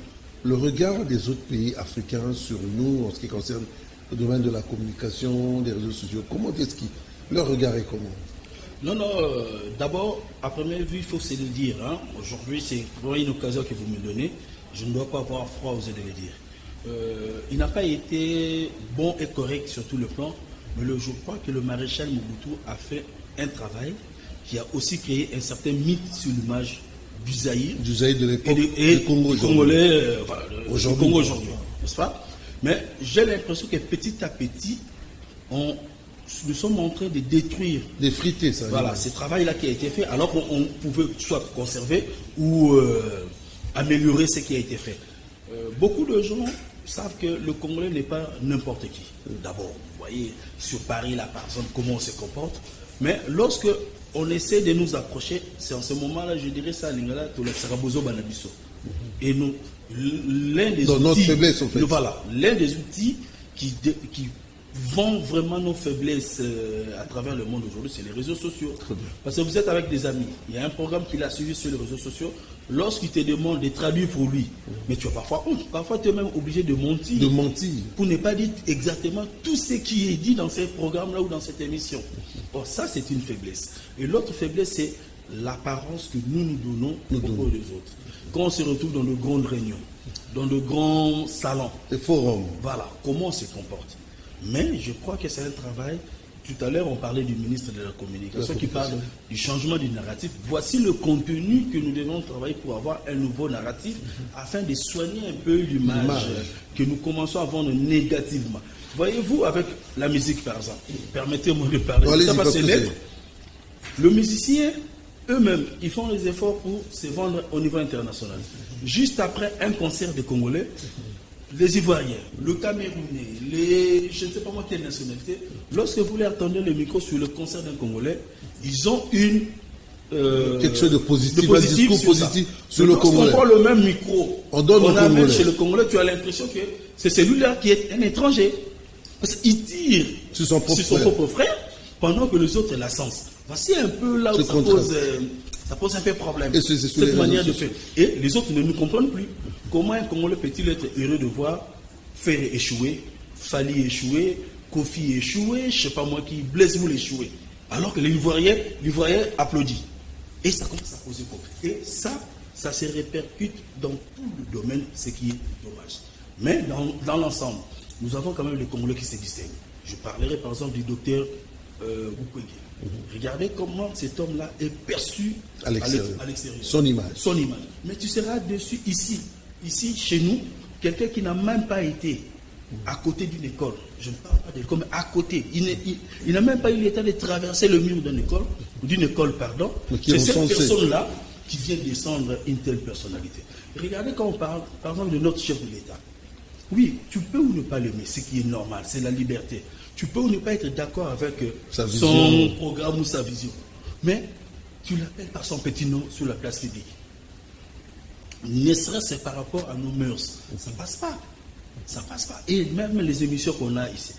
le regard des autres pays africains sur nous en ce qui concerne le domaine de la communication, des réseaux sociaux. Comment est-ce que leur regard est comment? Non, d'abord, à première vue, il faut se le dire. Hein. Aujourd'hui, c'est vraiment une occasion que vous me donnez. Je ne dois pas avoir froid, oser de le dire. Il n'a pas été bon et correct sur tout le plan, mais je crois que le maréchal Mobutu a fait un travail qui a aussi créé un certain mythe sur l'image du Zaïre. Du Zaïre de l'époque et du Congo Congolais aujourd'hui, n'est-ce pas? Mais j'ai l'impression que petit à petit, nous sommes en train de détruire. D'effriter ça. Voilà, ce travail-là qui a été fait, alors qu'on pouvait soit conserver ou améliorer ce qui a été fait. Beaucoup de gens savent que le Congolais n'est pas n'importe qui. D'abord, vous voyez, sur Paris, là, par exemple, comment on se comporte. Mais lorsque on essaie de nous approcher, c'est en ce moment-là, je dirais ça, Lingala, Tolexarabozo Banabiso. Et nous, l'un des outils, notre faiblesse, en fait. Voilà, l'un des outils qui vont vraiment nos faiblesses à travers le monde aujourd'hui, c'est les réseaux sociaux. Parce que vous êtes avec des amis, il y a un programme qu'il a suivi sur les réseaux sociaux, lorsqu'il te demande de traduire pour lui, mais tu as parfois honte, parfois tu es même obligé de mentir. De mentir. Pour ne pas dire exactement tout ce qui est dit dans ces programmes-là ou dans cette émission. Bon, ça c'est une faiblesse. Et l'autre faiblesse, c'est l'apparence que nous donnons aux des autres. Quand on se retrouve dans de grandes réunions, dans de grands salons, des forums, voilà, comment on se comporte. Mais je crois que c'est un travail. Tout à l'heure, on parlait du ministre de la Communication qui parle du changement du narratif. Voici le contenu que nous devons travailler pour avoir un nouveau narratif afin de soigner un peu l'image que nous commençons à vendre négativement. Voyez-vous, avec la musique, par exemple, permettez-moi de parler. Ça va se mettre. Le musicien, eux-mêmes, ils font les efforts pour se vendre au niveau international. Juste après un concert des Congolais, les Ivoiriens, le Camerounais, je ne sais pas moi quelle nationalité, lorsque vous les attendez le micro sur le concert d'un Congolais, ils ont une quelque chose de positif, un discours positif sur le Congolais. On prend le même micro, on donne au Congolais. Chez le Congolais, tu as l'impression que c'est celui-là qui est un étranger. Parce qu'il tire sur son propre frère, pendant que les autres la sensent. Voici un peu là où ça pose un peu problème. Et cette manière de faire. Et les autres ne nous comprennent plus. Comment un Congolais peut-il être heureux de voir Ferré échouer, Fali échouer, Kofi échouer, je ne sais pas moi qui, Blaise Moule échouer, alors que l'Ivoirien applaudit. Et ça commence à poser problème. Et ça se répercute dans tout le domaine, ce qui est dommage. Mais dans l'ensemble, nous avons quand même les Congolais qui se distinguent. Je parlerai par exemple du docteur Mukwege. Regardez comment cet homme-là est perçu à l'extérieur. Son image. Mais tu seras dessus ici, chez nous, quelqu'un qui n'a même pas été à côté d'une école. Je ne parle pas d'école, mais à côté. Il n'a même pas eu l'état de traverser le mur d'une école, pardon. C'est cette personne-là qui vient descendre une telle personnalité. Regardez quand on parle, par exemple, de notre chef de l'État. Oui, tu peux ou ne pas l'aimer, ce qui est normal, c'est la liberté. Tu peux ou ne pas être d'accord avec son programme ou sa vision. Mais tu l'appelles par son petit nom sur la place publique. Ne serait-ce par rapport à nos mœurs. Ça ne passe pas. Ça passe pas. Et même les émissions qu'on a ici.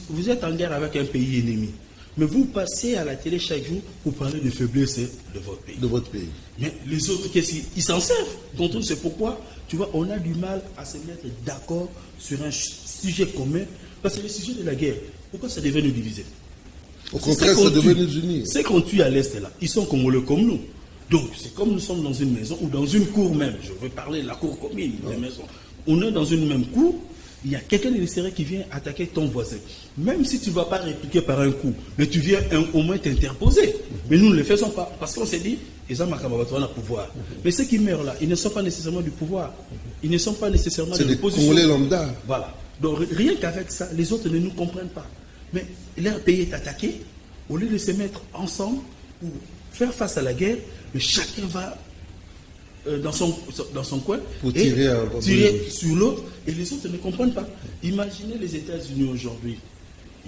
Vous êtes en guerre avec un pays ennemi. Mais vous passez à la télé chaque jour pour parler de faiblesse de votre pays. De votre pays. Mais les autres, ils s'en servent. Contre eux, c'est pourquoi, tu vois, on a du mal à se mettre d'accord sur un sujet commun. Parce que le sujet de la guerre, pourquoi ça devait nous diviser? Au contraire, ça devait nous unir. C'est qu'on tue à l'Est là. Ils sont congolais comme nous. Donc, c'est comme nous sommes dans une maison ou dans une cour même. Je veux parler de la cour commune, des maisons. On est dans une même cour. Il y a quelqu'un de l'extérieur qui vient attaquer ton voisin. Même si tu ne vas pas répliquer par un coup, mais tu viens au moins t'interposer. Mais nous ne le faisons pas. Parce qu'on s'est dit, ils ont le pouvoir. Mais ceux qui meurent là, ils ne sont pas nécessairement du pouvoir. Ils ne sont pas nécessairement de l'opposition. C'est des Congolais lambda. Voilà. Donc rien qu'avec ça, les autres ne nous comprennent pas. Mais leur pays est attaqué. Au lieu de se mettre ensemble pour faire face à la guerre, mais chacun va dans son coin pour et tirer sur l'autre, et les autres ne comprennent pas. Imaginez les États-Unis aujourd'hui,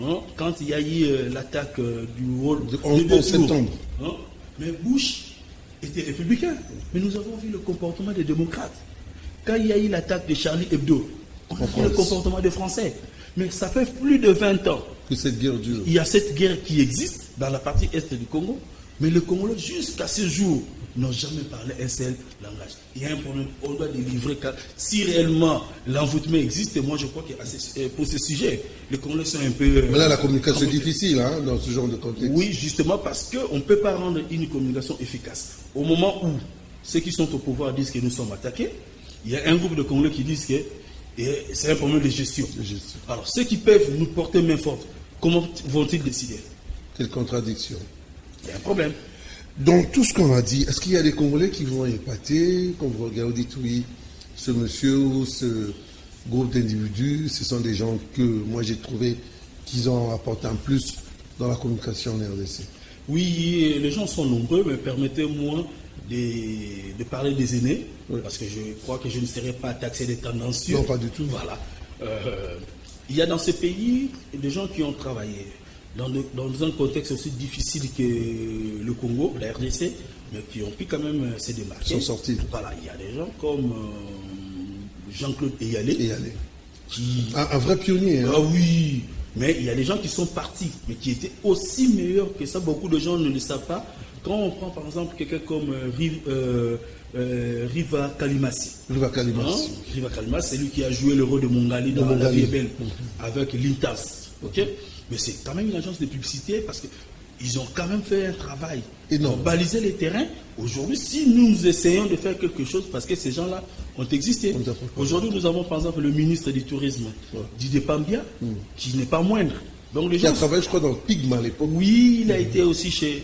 hein, quand il y a eu l'attaque du 11 septembre. Hein, mais Bush était républicain, mais nous avons vu le comportement des démocrates. Quand il y a eu l'attaque de Charlie Hebdo, on a vu le comportement des Français. Mais ça fait plus de 20 ans que cette guerre dure. Il y a cette guerre qui existe dans la partie est du Congo, mais les Congolais, jusqu'à ce jour, n'ont jamais parlé un seul langage. Il y a un problème, on doit délivrer. Si réellement l'envoûtement existe, moi je crois que pour ce sujet, les Congolais sont un peu... Mais là, la communication est difficile dans ce genre de contexte. Oui, justement parce qu'on ne peut pas rendre une communication efficace. Au moment où ceux qui sont au pouvoir disent que nous sommes attaqués, il y a un groupe de Congolais qui disent que c'est un problème de gestion. Alors, ceux qui peuvent nous porter main forte, comment vont-ils décider? Quelle contradiction. Il y a un problème. Donc, tout ce qu'on a dit, est-ce qu'il y a des Congolais qui vont épater, quand vous regardez, dites oui, ce monsieur ou ce groupe d'individus, ce sont des gens que moi j'ai trouvé qu'ils ont apporté un plus dans la communication en RDC? Oui, les gens sont nombreux, mais permettez-moi de parler des aînés, parce que je crois que je ne serai pas taxé de tendancieux. Non, pas du tout. Voilà. Il y a dans ce pays des gens qui ont travaillé dans un contexte aussi difficile que le Congo, la RDC, mais qui ont pu quand même se démarquer. Ils sont sortis. Voilà, il y a des gens comme Jean-Claude Eyalé. Un vrai pionnier. Hein. Ah oui, mais il y a des gens qui sont partis, mais qui étaient aussi meilleurs que ça. Beaucoup de gens ne le savent pas. Quand on prend par exemple quelqu'un comme Riva Kalimasi. Riva Kalimasi. Riva Kalimasi, c'est lui qui a joué le rôle de Mongali dans La Vie est belle, avec l'Intas. Okay? Mais c'est quand même une agence de publicité parce qu'ils ont quand même fait un travail pour baliser les terrains. Aujourd'hui, si nous essayons de faire quelque chose, parce que ces gens-là ont existé. Aujourd'hui, nous avons par exemple le ministre du Tourisme, Didier Pambia, qui n'est pas moindre. Donc, les gens... Il a travaillé, je crois, dans le Pigma à l'époque. Oui, il a été aussi chez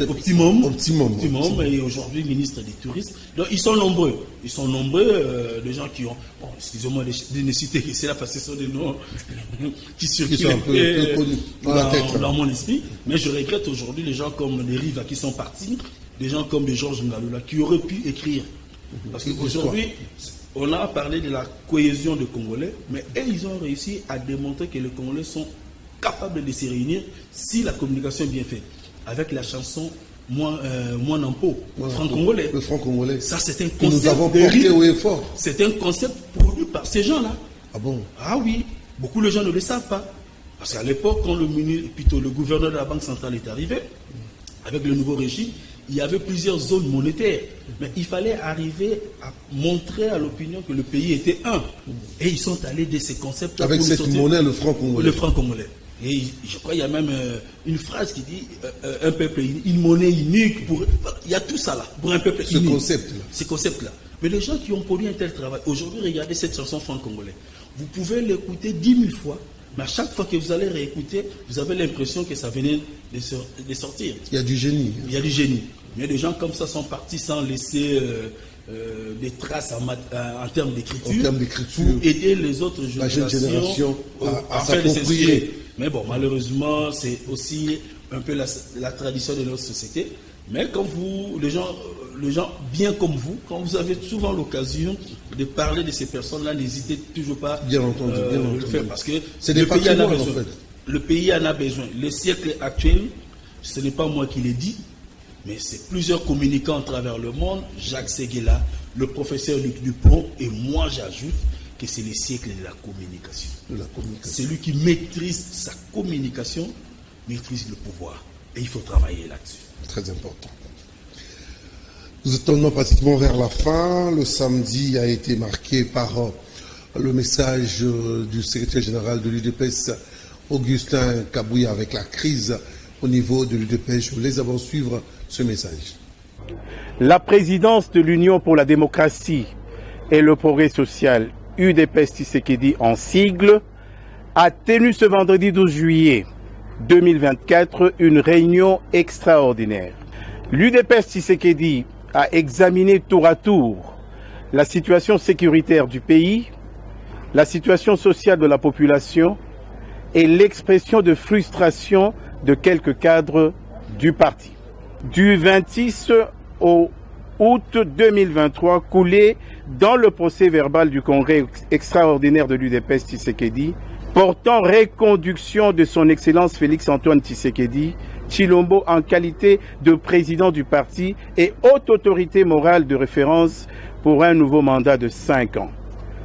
Optimum. Optimum. Et aujourd'hui ministre du Tourisme. Donc, ils sont nombreux. Ils sont nombreux, les gens qui ont... Bon, excusez-moi de ne citer que c'est là parce que ce sont des noms qui circulent un peu connus dans mon esprit. Mais je regrette aujourd'hui les gens comme les Riva qui sont partis, des gens comme des Georges Ngalula qui auraient pu écrire. Parce qu'aujourd'hui, on a parlé de la cohésion des Congolais, mais eux, ils ont réussi à démontrer que les Congolais sont capables de se réunir si la communication est bien faite. Avec la chanson Moi Nampo, franc-congolais. Le franc-congolais. Ça, c'est un concept. Que nous avons porté haut et fort. C'est un concept produit par ces gens-là. Ah bon? Ah oui. Beaucoup de gens ne le savent pas. Parce qu'à l'époque, quand le gouverneur de la Banque centrale est arrivé, avec le nouveau régime, il y avait plusieurs zones monétaires. Mais il fallait arriver à montrer à l'opinion que le pays était un. Et ils sont allés de ces concepts. Avec cette monnaie, le franc congolais. Le franc congolais. Et je crois qu'il y a même une phrase qui dit un peuple, une monnaie unique. Il y a tout ça là, pour un peuple unique. Ce concept-là. Mais les gens qui ont produit un tel travail, aujourd'hui, regardez cette chanson franc congolais. Vous pouvez l'écouter 10 000 fois. Mais à chaque fois que vous allez réécouter, vous avez l'impression que ça venait de sortir. Il y a du génie. Il y a du génie. Mais des gens comme ça sont partis sans laisser des traces en termes d'écriture pour aider les autres générations à faire des s'inspirer. Mais bon, malheureusement, c'est aussi un peu la tradition de notre société. Mais quand les gens bien comme vous, quand vous avez souvent l'occasion de parler de ces personnes-là, n'hésitez toujours pas à le faire, parce que le pays en a besoin. En fait. Le pays en a besoin. Le siècle actuel, ce n'est pas moi qui l'ai dit, mais c'est plusieurs communicants à travers le monde, Jacques Séguéla, le professeur Luc Dupont, et moi j'ajoute que c'est le siècle de la communication. Celui qui maîtrise sa communication, maîtrise le pouvoir. Et il faut travailler là-dessus. Très important. Nous tournons pratiquement vers la fin. Le samedi a été marqué par le message du secrétaire général de l'UDPS, Augustin Kabouya, avec la crise au niveau de l'UDPS. Je vous laisse avant suivre ce message. La présidence de l'Union pour la démocratie et le progrès social, UDPS Tshisekedi en sigle, a tenu ce vendredi 12 juillet 2024 une réunion extraordinaire. L'UDPS Tshisekedi a examiné tour à tour la situation sécuritaire du pays, la situation sociale de la population et l'expression de frustration de quelques cadres du parti. Du 26 au août 2023, coulé dans le procès verbal du congrès extraordinaire de l'UDPS Tshisekedi, portant reconduction de son Excellence Félix-Antoine Tshisekedi Tshilombo en qualité de président du parti et haute autorité morale de référence pour un nouveau mandat de 5 ans.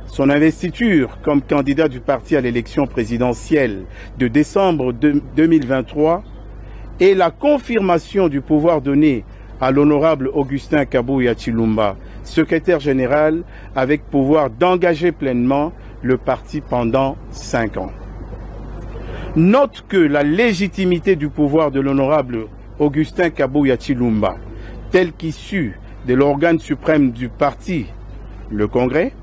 Son investiture comme candidat du parti à l'élection présidentielle de décembre 2023 et la confirmation du pouvoir donné à l'honorable Augustin Kabouya Tshilombo, secrétaire général avec pouvoir d'engager pleinement le parti pendant 5 ans. Note que la légitimité du pouvoir de l'honorable Augustin Kabouya Tshilombo, tel qu'issu de l'organe suprême du parti, le Congrès,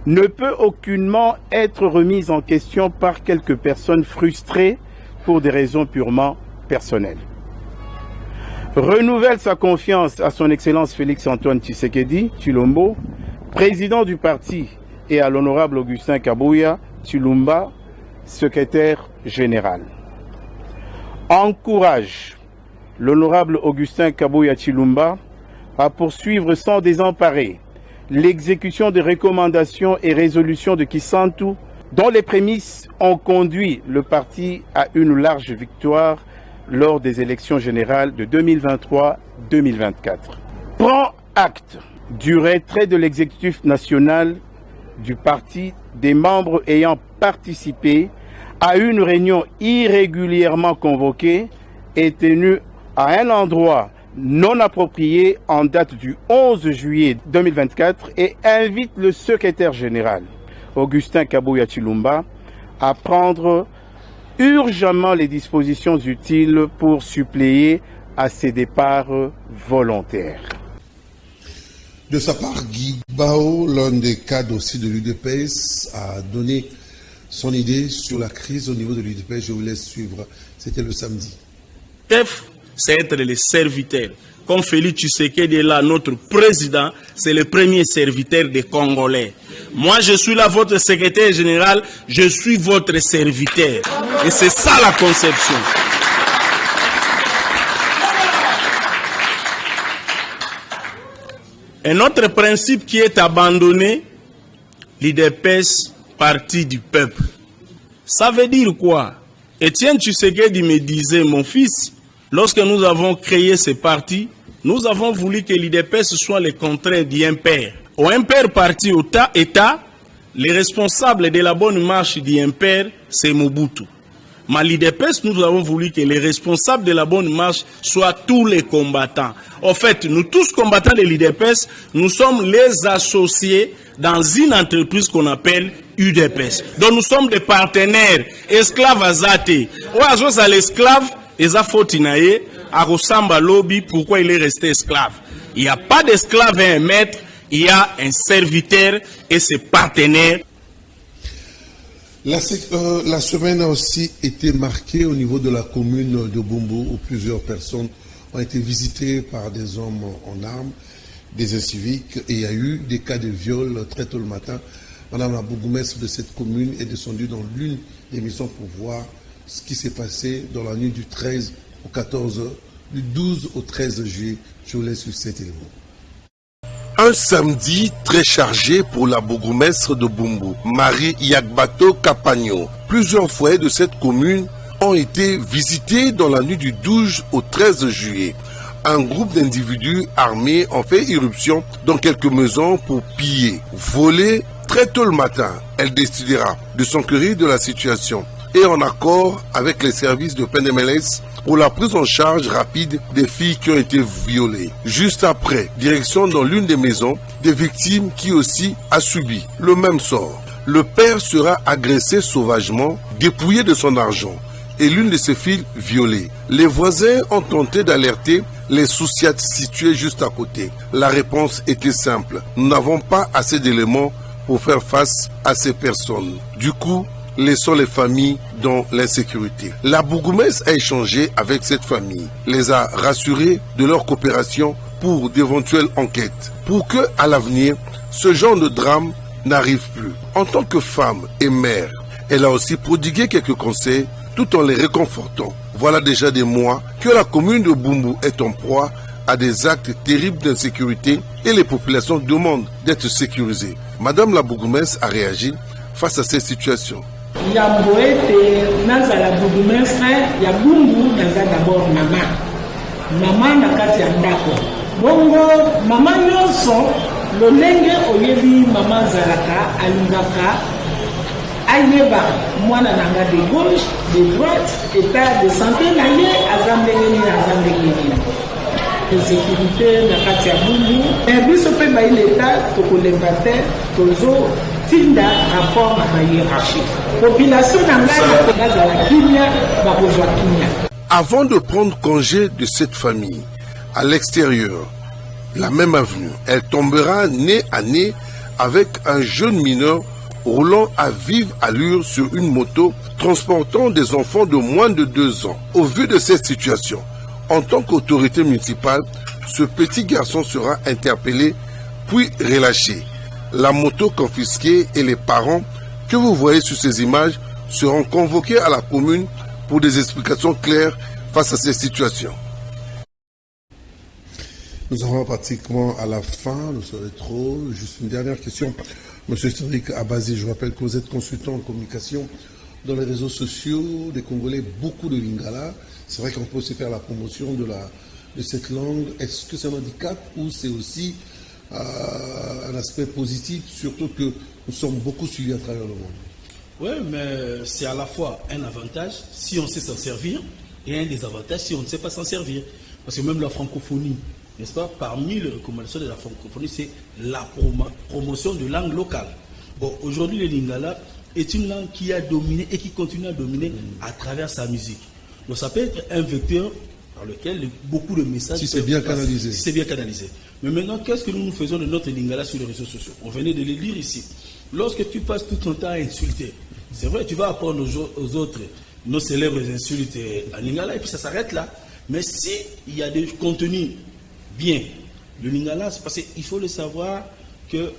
ne peut aucunement être remise en question par quelques personnes frustrées pour des raisons purement personnelles. Renouvelle sa confiance à son Excellence Félix-Antoine Tshisekedi Tshilombo, président du parti, et à l'honorable Augustin Kabouya Tshilombo, secrétaire général. Encourage l'honorable Augustin Kabouya Tshilombo à poursuivre sans désemparer l'exécution des recommandations et résolutions de Kisantu, dont les prémices ont conduit le parti à une large victoire lors des élections générales de 2023-2024. Prend acte du retrait de l'exécutif national du parti des membres ayant participé à une réunion irrégulièrement convoquée et tenue à un endroit non approprié en date du 11 juillet 2024 et invite le secrétaire général, Augustin Kabouya Tshilombo, à prendre urgemment les dispositions utiles pour suppléer à ces départs volontaires. De sa part, Guy Bao, l'un des cadres aussi de l'UDPS, a donné son idée sur la crise au niveau de l'UDPS. Je vous laisse suivre. C'était le samedi. C'est être les serviteurs. Comme Félix Tshisekedi est là, notre président, c'est le premier serviteur des Congolais. Moi, je suis là, votre secrétaire général, je suis votre serviteur. Et c'est ça la conception. Un autre principe qui est abandonné, l'UDPS, parti du peuple. Ça veut dire quoi? Étienne Tshisekedi me disait, mon fils, lorsque nous avons créé ce parti, nous avons voulu que l'UDPS soit le contraire d'IMPER. Au IMPER parti au État, les responsables de la bonne marche d'IMPER, c'est Mobutu. Mais l'UDPS, nous avons voulu que les responsables de la bonne marche soient tous les combattants. En fait, nous tous combattants de l'UDPS, nous sommes les associés dans une entreprise qu'on appelle UDPS. Donc nous sommes des partenaires, esclaves azate. Ou à l'esclave, Eza Fotinaye, à Rosamba Lobby, pourquoi il est resté esclave? Il n'y a pas d'esclave et un maître, il y a un serviteur et ses partenaires. La semaine a aussi été marquée au niveau de la commune de Bombo, où plusieurs personnes ont été visitées par des hommes en armes. des inciviques et il y a eu des cas de viol très tôt le matin. Madame la bourgmestre de cette commune est descendue dans l'une des missions pour voir ce qui s'est passé dans la nuit du 12 au 13 juillet. Je vous laisse sur cet élément. Un samedi très chargé pour la bourgmestre de Bumbu, Marie Yagbato Kapagno. Plusieurs foyers de cette commune ont été visités dans la nuit du 12 au 13 juillet. Un groupe d'individus armés ont fait irruption dans quelques maisons pour piller, voler. Très tôt le matin, elle décidera de s'enquérir de la situation et en accord avec les services de PNMLS pour la prise en charge rapide des filles qui ont été violées. Juste après, direction dans l'une des maisons des victimes qui aussi a subi le même sort. Le père sera agressé sauvagement, dépouillé de son argent et l'une de ses filles violée. Les voisins ont tenté d'alerter les Souciates situés juste à côté. La réponse était simple. Nous n'avons pas assez d'éléments pour faire face à ces personnes. Du coup, laissons les familles dans l'insécurité. La bourgmestre a échangé avec cette famille, les a rassurés de leur coopération pour d'éventuelles enquêtes, pour que, à l'avenir, ce genre de drame n'arrive plus. En tant que femme et mère, elle a aussi prodigué quelques conseils tout en les réconfortant. Voilà déjà des mois que la commune de Bumbu est en proie à des actes terribles d'insécurité et les populations demandent d'être sécurisées. Madame la bourgmestre a réagi face à cette situation. Yamboete naza la bourgmestre ya Bumbu naza d'abord maman na kati ya ndako bongo mama nyonso lolenge oyebi mama zalaka alingaka ayeba mwana nanga de gauche de droite état de santé na ye azambengeni insécurité na kati ya Bumbu biso mpe bayi l'État tokolemba te tozo tinda rapport na hiérarchie population na ngai bazala kimia bakozwa kimia. Avant de prendre congé de cette famille à l'extérieur, la même avenue, elle tombera nez à nez avec un jeune mineur roulant à vive allure sur une moto transportant des enfants de moins de 2 ans. Au vu de cette situation, en tant qu'autorité municipale, ce petit garçon sera interpellé puis relâché. La moto confisquée et les parents que vous voyez sur ces images seront convoqués à la commune pour des explications claires face à ces situations. Nous avons pratiquement à la fin de ce rétro. Juste une dernière question. Monsieur Cédric Abazi, je vous rappelle que vous êtes consultant en communication dans les réseaux sociaux des Congolais, beaucoup de Lingala. C'est vrai qu'on peut aussi faire la promotion de cette langue. Est-ce que c'est un handicap ou c'est aussi un aspect positif, surtout que nous sommes beaucoup suivis à travers le monde? Oui, mais c'est à la fois un avantage si on sait s'en servir et un désavantage si on ne sait pas s'en servir. Parce que même la francophonie, n'est-ce pas, parmi les recommandations de la francophonie, c'est la promotion de langue locale. Bon, aujourd'hui, le Lingala est une langue qui a dominé et qui continue à dominer à travers sa musique. Donc ça peut être un vecteur par lequel beaucoup de messages... Si c'est bien canalisé. Si c'est bien canalisé. Mais maintenant, qu'est-ce que nous faisons de notre Lingala sur les réseaux sociaux? On venait de le dire ici. Lorsque tu passes tout ton temps à insulter, c'est vrai, tu vas apprendre aux autres nos célèbres insultes en Lingala et puis ça s'arrête là. Mais si il y a des contenus bien, le Lingala, c'est parce qu'il faut le savoir que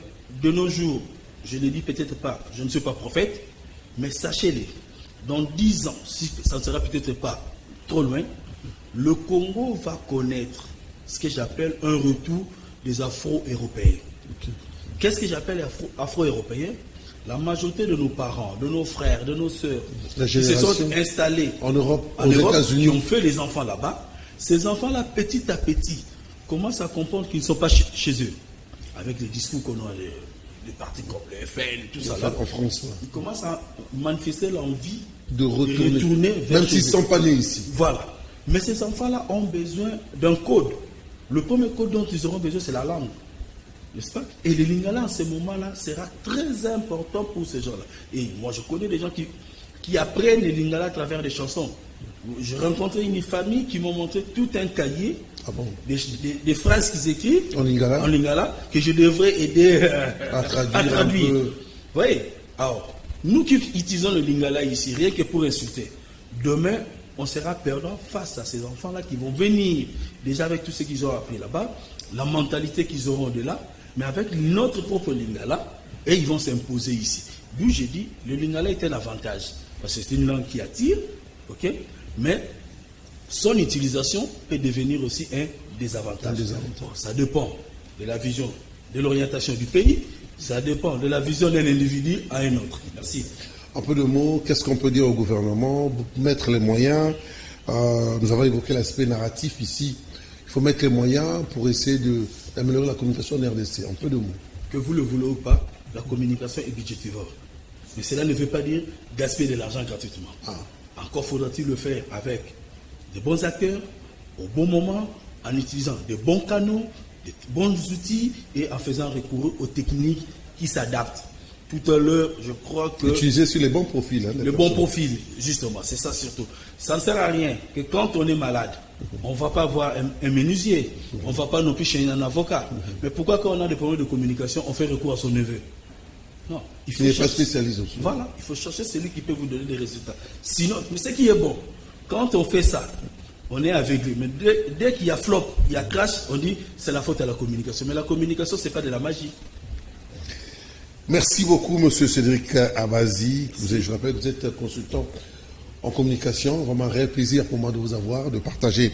de nos jours, je ne dis peut-être pas, je ne suis pas prophète, mais sachez-le, dans 10 ans, si ça ne sera peut-être pas trop loin, le Congo va connaître ce que j'appelle un retour des Afro-Européens. Okay. Qu'est-ce que j'appelle Afro-Européens? La majorité de nos parents, de nos frères, de nos sœurs, qui se sont installés en Europe, aux États-Unis, qui ont fait les enfants là-bas, ces enfants-là, petit à petit, commencent à comprendre qu'ils ne sont pas chez eux. Avec les discours qu'on a, les partis comme le FN et tout ça. Là, en France, ils commencent à manifester l'envie de retourner vers même s'ils ne sont pas nés ici. Voilà. Mais ces enfants-là ont besoin d'un code. Le premier code dont ils auront besoin, c'est la langue. N'est-ce pas? Et le Lingala, en ce moment-là, sera très important pour ces gens-là. Et moi, je connais des gens qui apprennent le Lingala à travers des chansons. J'ai rencontré une famille qui m'ont montré tout un cahier, des phrases qu'ils écrivent en Lingala, que je devrais aider à traduire. Vous voyez? Alors, nous qui utilisons le Lingala ici, rien que pour insulter, demain, on sera perdant face à ces enfants-là qui vont venir déjà avec tout ce qu'ils ont appris là-bas la mentalité qu'ils auront de là, mais avec notre propre lingala, et ils vont s'imposer ici. D'où j'ai dit, le lingala est un avantage, parce que c'est une langue qui attire, ok, mais son utilisation peut devenir aussi un désavantage. Ça dépend de la vision, de l'orientation du pays, ça dépend de la vision d'un individu à un autre. Merci. Un peu de mots, qu'est-ce qu'on peut dire au gouvernement? Mettre les moyens. Nous avons évoqué l'aspect narratif ici. Il faut mettre les moyens pour essayer d'améliorer la communication en RDC. Un peu de mots. Que vous le voulez ou pas, la communication est budgétivore. Mais cela ne veut pas dire gaspiller de l'argent gratuitement. Encore faudra-t-il le faire avec de bons acteurs, au bon moment, en utilisant de bons canaux, de bons outils et en faisant recours aux techniques qui s'adaptent. Tout à l'heure, je crois que... Utiliser sur les bons profils. Le bon profil, justement, c'est ça surtout. Ça ne sert à rien que quand on est malade, on ne va pas voir un menuisier, on ne va pas non plus chez un avocat. Mais pourquoi quand on a des problèmes de communication, on fait recours à son neveu? Non, il faut pas spécialisé aussi. Voilà, il faut chercher celui qui peut vous donner des résultats. Sinon, mais ce qui est bon, quand on fait ça, on est aveuglé. Mais dès qu'il y a flop, il y a crash, on dit c'est la faute à la communication. Mais la communication, ce n'est pas de la magie. Merci beaucoup, monsieur Cédric Abazi. Je rappelle que vous êtes consultant en communication. Vraiment un réel plaisir pour moi de vous avoir, de partager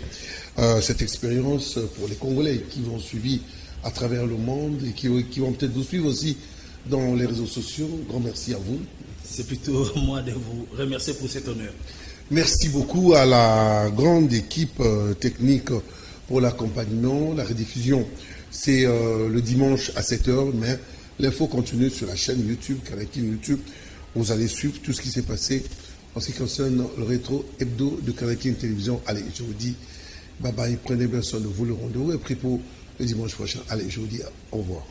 cette expérience pour les Congolais qui vous ont suivi à travers le monde et qui vont peut-être vous suivre aussi dans les réseaux sociaux. Grand merci à vous. C'est plutôt moi de vous remercier pour cet honneur. Merci beaucoup à la grande équipe technique pour l'accompagnement. La rediffusion, c'est le dimanche à 7h, mais l'info continue sur la chaîne YouTube, Kanakin YouTube. Vous allez suivre tout ce qui s'est passé en ce qui concerne le rétro hebdo de Kanakin Télévision. Allez, je vous dis bye bye, prenez bien soin de vous. Le rendez-vous est pris pour le dimanche prochain. Allez, je vous dis au revoir.